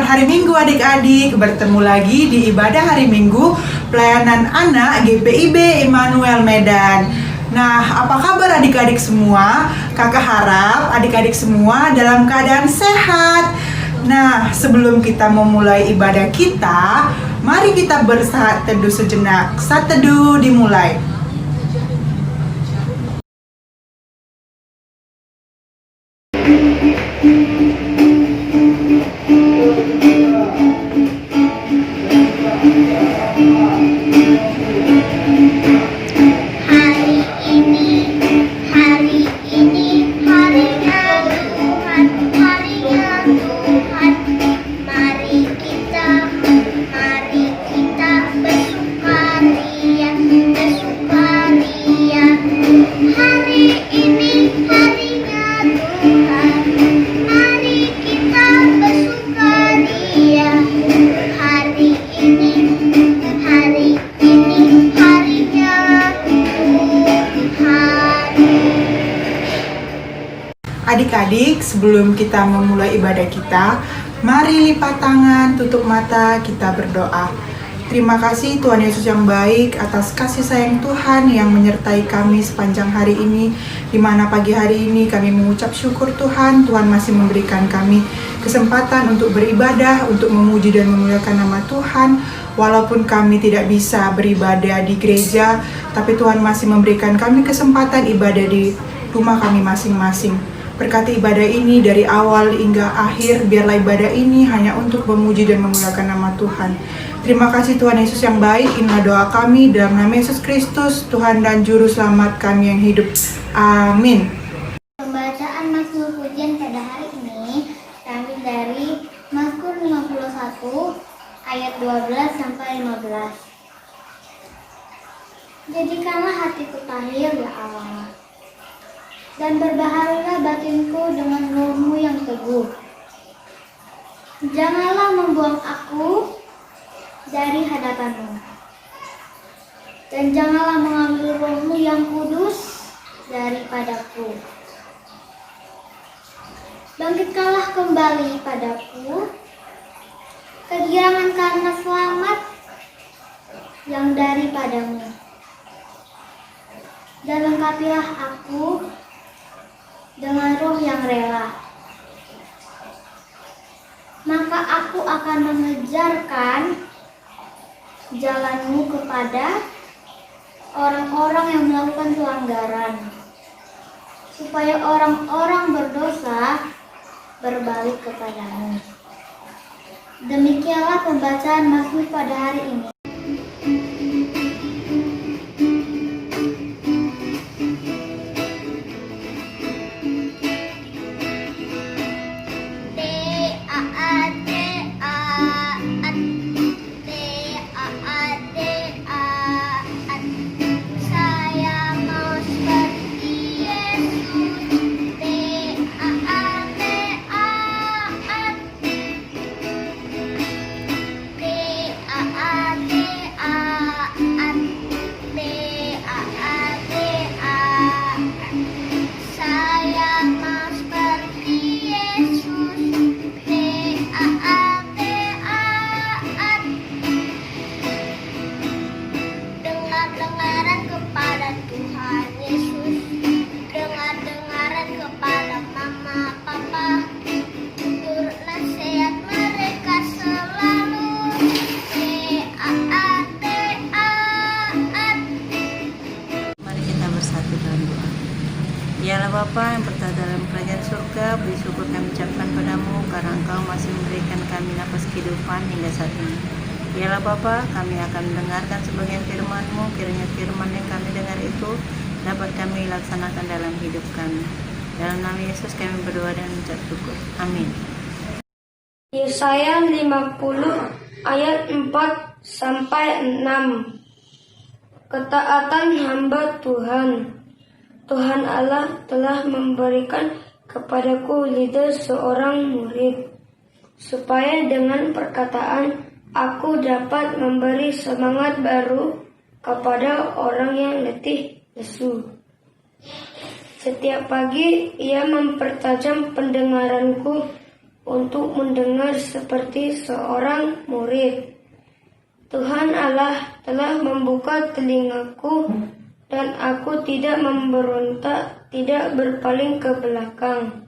Selamat hari Minggu adik-adik, bertemu lagi di ibadah hari Minggu pelayanan anak GPIB Immanuel Medan. Nah, apa kabar adik-adik semua? Kakak harap adik-adik semua dalam keadaan sehat. Nah, sebelum kita memulai ibadah kita, mari kita bersaat teduh sejenak. Saat teduh dimulai. Adik-adik, sebelum kita memulai ibadah kita, mari lipat tangan, tutup mata, kita berdoa. Terima kasih Tuhan Yesus yang baik atas kasih sayang Tuhan yang menyertai kami sepanjang hari ini, di mana pagi hari ini kami mengucap syukur Tuhan masih memberikan kami kesempatan untuk beribadah, untuk memuji dan memuliakan nama Tuhan. Walaupun kami tidak bisa beribadah di gereja, tapi Tuhan masih memberikan kami kesempatan ibadah di rumah kami masing-masing. Berkati ibadah ini dari awal hingga akhir, biarlah ibadah ini hanya untuk memuji dan memuliakan nama Tuhan. Terima kasih Tuhan Yesus yang baik, inilah doa kami dalam nama Yesus Kristus, Tuhan dan Juru Selamat kami yang hidup. Amin. Pembacaan Mazmur Pujian pada hari ini diambil dari Mazmur 51 ayat 12 sampai 15. Jadikanlah hatiku tahir ya Allah, dan berbahagialah batinku dengan roh-Mu yang teguh. Janganlah membuang aku dari hadapan-Mu, dan janganlah mengambil roh-Mu yang kudus daripadaku. Bangkitkanlah kembali padaku kegirangan karena selamat yang daripadamu, dan lengkapilah aku dengan roh yang rela. Maka aku akan mengejarkan jalan-Mu kepada orang-orang yang melakukan pelanggaran, supaya orang-orang berdosa berbalik kepadamu. Demikianlah pembacaan Mazmur pada hari ini. Dialah Bapa yang bertata dalam kerajaan surga, beri syukur kami ucapkan padamu, karena Engkau masih memberikan kami nafas kehidupan hingga saat ini. Dialah Bapa, kami akan mendengarkan sebagian firman-Mu, kiranya firman yang kami dengar itu dapat kami laksanakan dalam hidup kami. Dalam nama Yesus kami berdoa dan mengucap syukur. Amin. Yesaya 50 ayat 4 sampai 6. Ketaatan hamba Tuhan. Tuhan Allah telah memberikan kepadaku lidah seorang murid, supaya dengan perkataan aku dapat memberi semangat baru kepada orang yang letih lesu. Setiap pagi ia mempertajam pendengaranku untuk mendengar seperti seorang murid. Tuhan Allah telah membuka telingaku dan aku tidak memberontak, tidak berpaling ke belakang.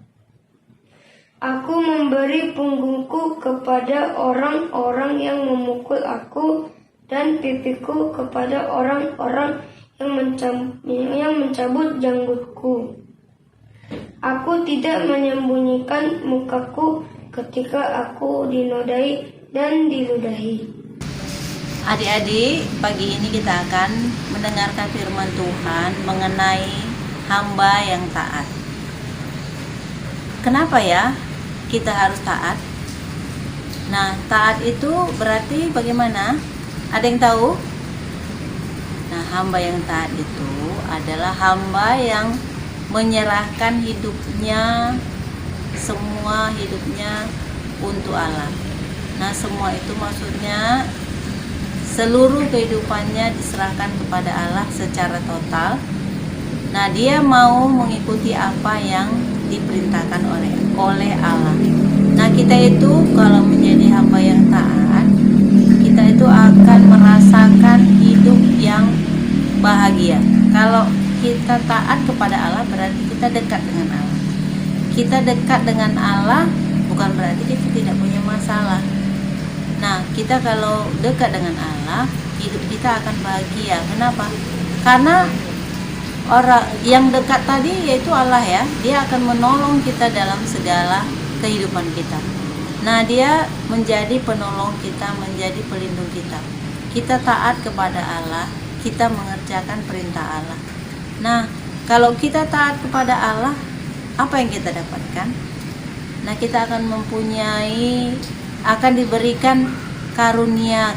Aku memberi punggungku kepada orang-orang yang memukul aku dan pipiku kepada orang-orang yang mencabut janggutku. Aku tidak menyembunyikan mukaku ketika aku dinodai dan diludahi. Adik-adik, pagi ini kita akan mendengarkan firman Tuhan mengenai hamba yang taat. Kenapa ya kita harus taat? Nah, taat itu berarti bagaimana? Ada yang tahu? Nah, hamba yang taat itu adalah hamba yang menyerahkan hidupnya, semua hidupnya untuk Allah. Nah, semua itu maksudnya seluruh kehidupannya diserahkan kepada Allah secara total. Nah, dia mau mengikuti apa yang diperintahkan oleh Allah. Nah, kita itu kalau menjadi hamba yang taat, kita itu akan merasakan hidup yang bahagia. Kalau kita taat kepada Allah berarti kita dekat dengan Allah. Kita dekat dengan Allah bukan berarti kita tidak punya masalah. Nah, kita kalau dekat dengan Allah, hidup kita akan bahagia. Kenapa? Karena orang yang dekat tadi yaitu Allah ya, dia akan menolong kita dalam segala kehidupan kita. Nah, dia menjadi penolong kita, menjadi pelindung kita. Kita taat kepada Allah, kita mengerjakan perintah Allah. Nah, kalau kita taat kepada Allah, apa yang kita dapatkan? Nah, kita akan akan diberikan karunia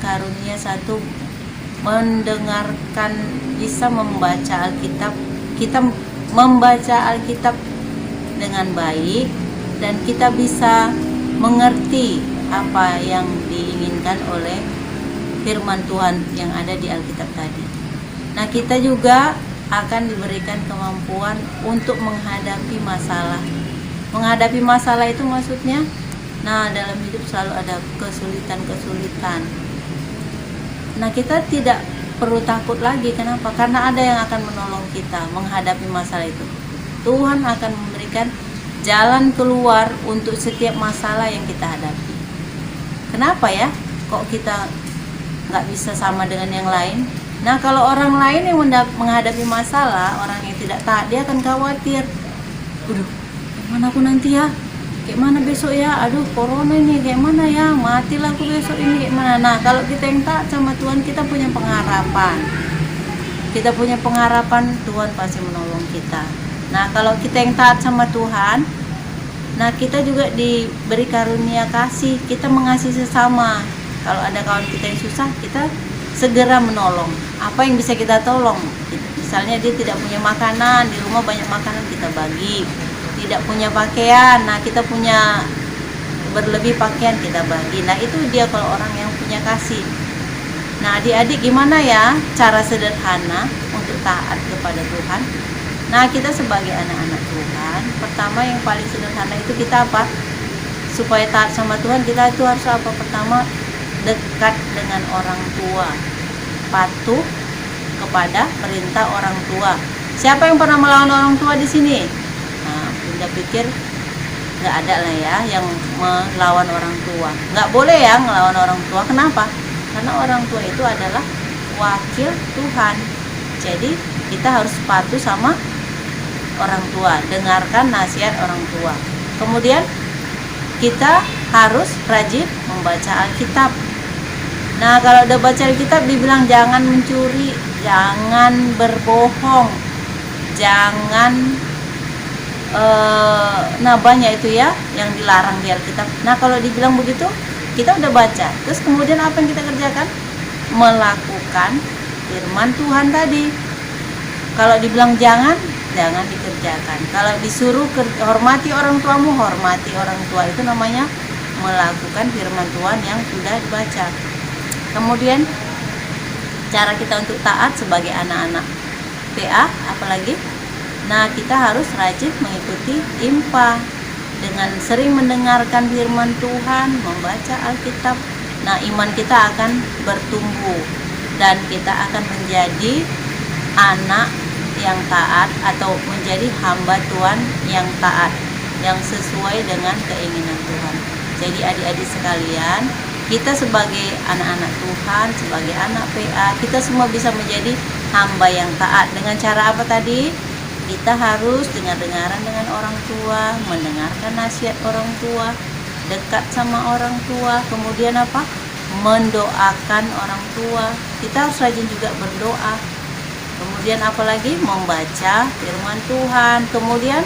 satu, mendengarkan, bisa membaca Alkitab. Kita membaca Alkitab dengan baik dan kita bisa mengerti apa yang diinginkan oleh firman Tuhan yang ada di Alkitab tadi. Nah, kita juga akan diberikan kemampuan untuk menghadapi masalah. Menghadapi masalah itu maksudnya, nah, dalam hidup selalu ada kesulitan-kesulitan. Nah, kita tidak perlu takut lagi. Kenapa? Karena ada yang akan menolong kita menghadapi masalah itu. Tuhan akan memberikan jalan keluar untuk setiap masalah yang kita hadapi. Kenapa ya? Kok kita nggak bisa sama dengan yang lain? Nah, kalau orang lain yang menghadapi masalah, orang yang tidak taat, dia akan khawatir. Aduh, gimana aku nanti ya? Kayak mana besok ya? Aduh, corona ini kayak mana ya? Matilah aku besok ini kayak mana? Nah, kalau kita yang taat sama Tuhan, kita punya pengharapan. Kita punya pengharapan Tuhan pasti menolong kita. Nah, kalau kita yang taat sama Tuhan, nah kita juga diberi karunia kasih. Kita mengasihi sesama. Kalau ada kawan kita yang susah, kita segera menolong. Apa yang bisa kita tolong? Misalnya dia tidak punya makanan, di rumah banyak makanan, kita bagi. Tidak punya pakaian, nah kita punya berlebih pakaian, kita bagi. Nah, itu dia kalau orang yang punya kasih. Nah, adik-adik, gimana ya cara sederhana untuk taat kepada Tuhan? Nah, kita sebagai anak-anak Tuhan, pertama yang paling sederhana itu kita apa? Supaya taat sama Tuhan, kita itu harus apa? Pertama, dekat dengan orang tua, patuh kepada perintah orang tua. Siapa yang pernah melawan orang tua di sini? Nah, Bunda pikir nggak ada lah ya yang melawan orang tua. Nggak boleh ya melawan orang tua. Kenapa? Karena orang tua itu adalah wakil Tuhan. Jadi kita harus patuh sama orang tua, dengarkan nasihat orang tua. Kemudian kita harus rajin membaca Alkitab. Nah, kalau udah baca Alkitab dibilang jangan mencuri, jangan berbohong, jangan nah banyak itu ya yang dilarang di Alkitab. Nah, kalau dibilang begitu, kita udah baca. Terus kemudian apa yang kita kerjakan? Melakukan firman Tuhan tadi. Kalau dibilang jangan dikerjakan. Kalau disuruh hormati orang tuamu, hormati orang tua. Itu namanya melakukan firman Tuhan yang sudah dibaca. Kemudian cara kita untuk taat sebagai anak-anak PA apalagi? Nah, kita harus rajin mengikuti IMPA. dengan sering mendengarkan firman Tuhan, membaca Alkitab, nah iman kita akan bertumbuh dan kita akan menjadi anak yang taat atau menjadi hamba Tuhan yang taat, yang sesuai dengan keinginan Tuhan. Jadi adik-adik sekalian, kita sebagai anak-anak Tuhan, sebagai anak PA, kita semua bisa menjadi hamba yang taat. Dengan cara apa tadi? Kita harus dengar-dengaran dengan orang tua, mendengarkan nasihat orang tua, dekat sama orang tua, kemudian apa? Mendoakan orang tua. Kita harus rajin juga berdoa. Kemudian apalagi? Membaca firman Tuhan. Kemudian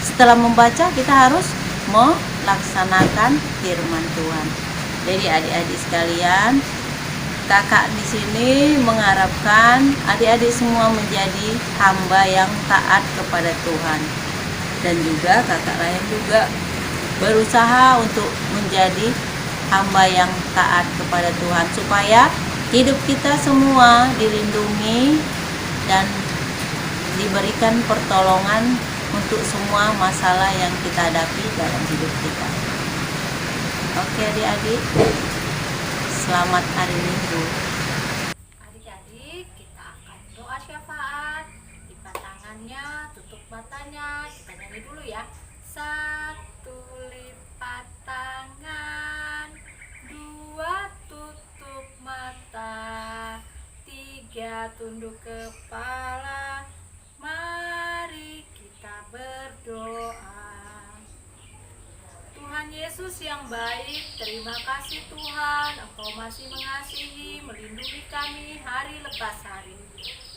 setelah membaca kita harus melaksanakan firman Tuhan. Jadi adik-adik sekalian, kakak di sini mengharapkan adik-adik semua menjadi hamba yang taat kepada Tuhan. Dan juga kakak lain juga berusaha untuk menjadi hamba yang taat kepada Tuhan, supaya hidup kita semua dilindungi dan diberikan pertolongan untuk semua masalah yang kita hadapi dalam hidup kita. Oke adik-adik, selamat hari Minggu. Adik-adik, kita akan doa syafaat. Lipat tangannya, tutup matanya. Kita nyanyi dulu ya. 1 lipat tangan, 2 tutup mata, 3 tunduk kepala. Mari kita berdoa. Tuhan Yesus yang baik, terima kasih Tuhan, Engkau masih mengasihi, melindungi kami hari lepas hari.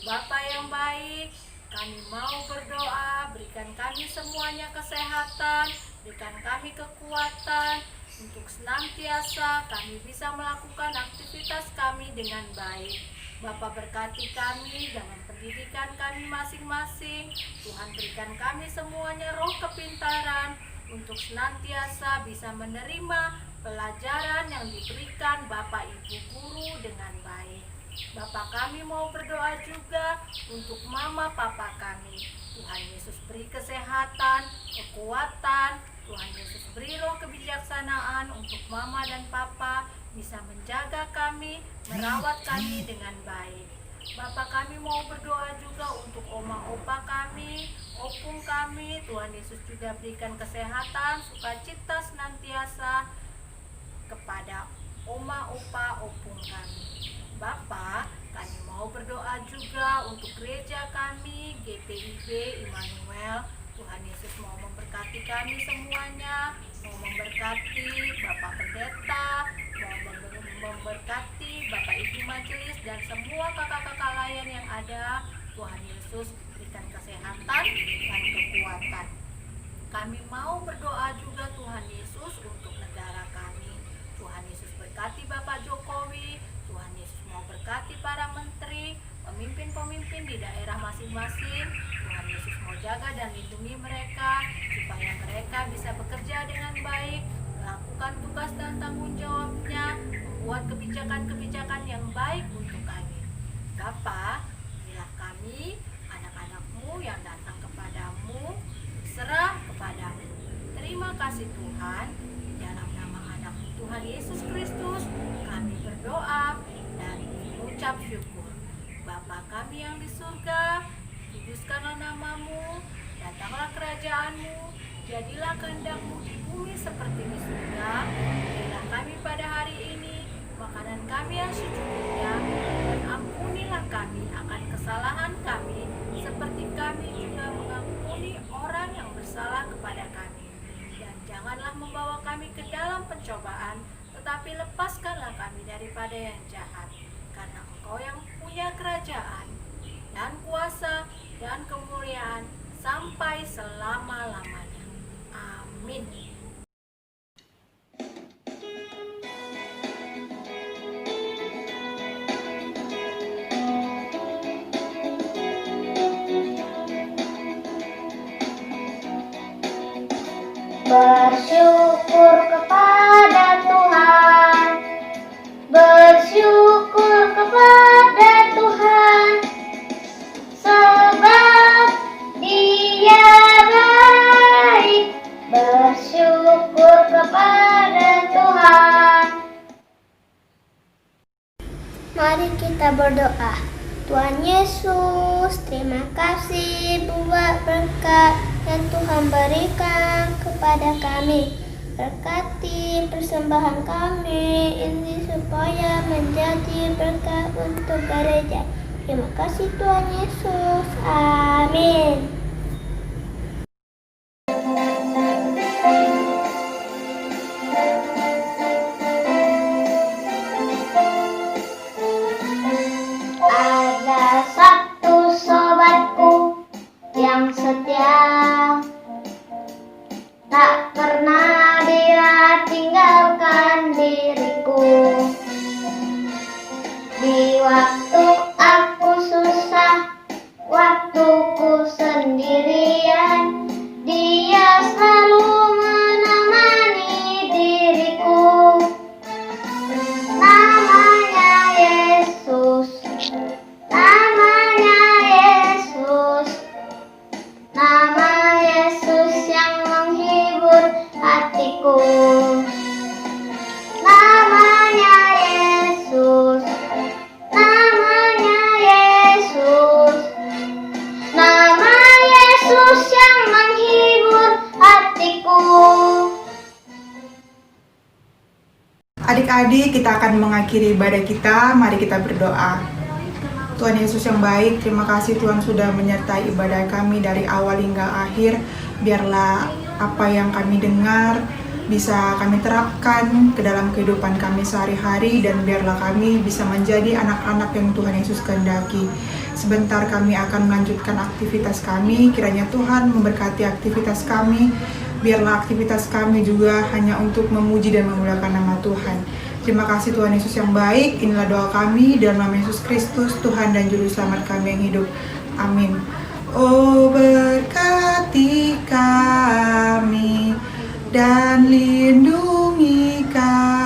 Bapa yang baik, kami mau berdoa, berikan kami semuanya kesehatan, berikan kami kekuatan, untuk senantiasa kami bisa melakukan aktivitas kami dengan baik. Bapa berkati kami dalam pendidikan kami masing-masing. Tuhan berikan kami semuanya roh kepintaran, untuk senantiasa bisa menerima pelajaran yang diberikan Bapak Ibu Guru dengan baik. Bapak kami mau berdoa juga untuk mama papa kami. Tuhan Yesus beri kesehatan, kekuatan. Tuhan Yesus beri roh kebijaksanaan untuk mama dan papa bisa menjaga kami, merawat kami dengan baik. Bapak kami mau berdoa juga untuk oma opa kami, opung kami. Tuhan Yesus juga berikan kesehatan, sukacita senantiasa kepada oma opa opung kami. Bapak, kami mau berdoa juga untuk gereja kami, GPIB Immanuel. Tuhan Yesus mau memberkati kami semuanya, mau memberkati Bapak Pendeta, mau memberkati Bapak Ibu Majelis dan semua kakak-kakak layan yang ada. Tuhan Yesus berikan kesehatan dan kekuatan. Kami mau berdoa juga Tuhan Yesus untuk negara kami. Tuhan Yesus berkati Bapak Jokowi. Tuhan Yesus mau berkati para menteri, pemimpin-pemimpin di daerah masing-masing. Tuhan Yesus mau jaga dan lindungi mereka supaya mereka bisa bekerja dengan baik, melakukan tugas dan tanggung jawabnya, membuat kebijakan-kebijakan yang baik untuk kami. Bapa, inilah kami, anak-anakmu yang datang kepadamu, serah kepadamu. Terima kasih Tuhan, di dalam nama anak-Mu Tuhan Yesus Kristus, kami berdoa dan mengucap syukur. Bapa kami yang di surga, kuduskanlah nama-Mu, datanglah kerajaan-Mu, jadilah kehendak-Mu di bumi seperti di surga. Berilah kami pada hari ini makanan kami yang secukupnya, dan ampunilah kami akan kesalahan kami, seperti kami juga mengampuni orang yang bersalah kepada kami. Dan janganlah membawa kami ke dalam pencobaan, tetapi lepaskanlah kami daripada yang jahat. Karena Engkau yang punya kerajaan, dan kuasa, dan kemuliaan, sampai selama-lamanya. Amin. Bersyukur kepada Tuhan, bersyukur kepada Tuhan, sebab Dia baik. bersyukur kepada Tuhan. Mari kita berdoa. Tuhan Yesus, terima kasih buat berkat yang Tuhan berikan kepada kami. Berkati persembahan kami ini supaya menjadi berkat untuk gereja. Terima kasih Tuhan Yesus. Amin. Ada satu sobatku yang setia, tak pernah dia tinggalkan diriku. Di waktu aku susah, waktuku sendirian, dia selalu menemani diriku. Namanya Yesus, namanya Yesus, nama Yesus yang menghibur hatiku. Namanya Yesus, namanya Yesus, nama Yesus yang menghibur hatiku. Adik-adik, kita akan mengakhiri ibadah kita. Mari kita berdoa. Tuhan Yesus yang baik, terima kasih Tuhan sudah menyertai ibadah kami dari awal hingga akhir. Biarlah apa yang kami dengar bisa kami terapkan ke dalam kehidupan kami sehari-hari, dan biarlah kami bisa menjadi anak-anak yang Tuhan Yesus kehendaki. Sebentar kami akan melanjutkan aktivitas kami. Kiranya Tuhan memberkati aktivitas kami. Biarlah aktivitas kami juga hanya untuk memuji dan memuliakan nama Tuhan. Terima kasih Tuhan Yesus yang baik. Inilah doa kami dalam nama Yesus Kristus, Tuhan dan Juru Selamat kami yang hidup. Amin. Oh, berkati kami dan lindungi kami.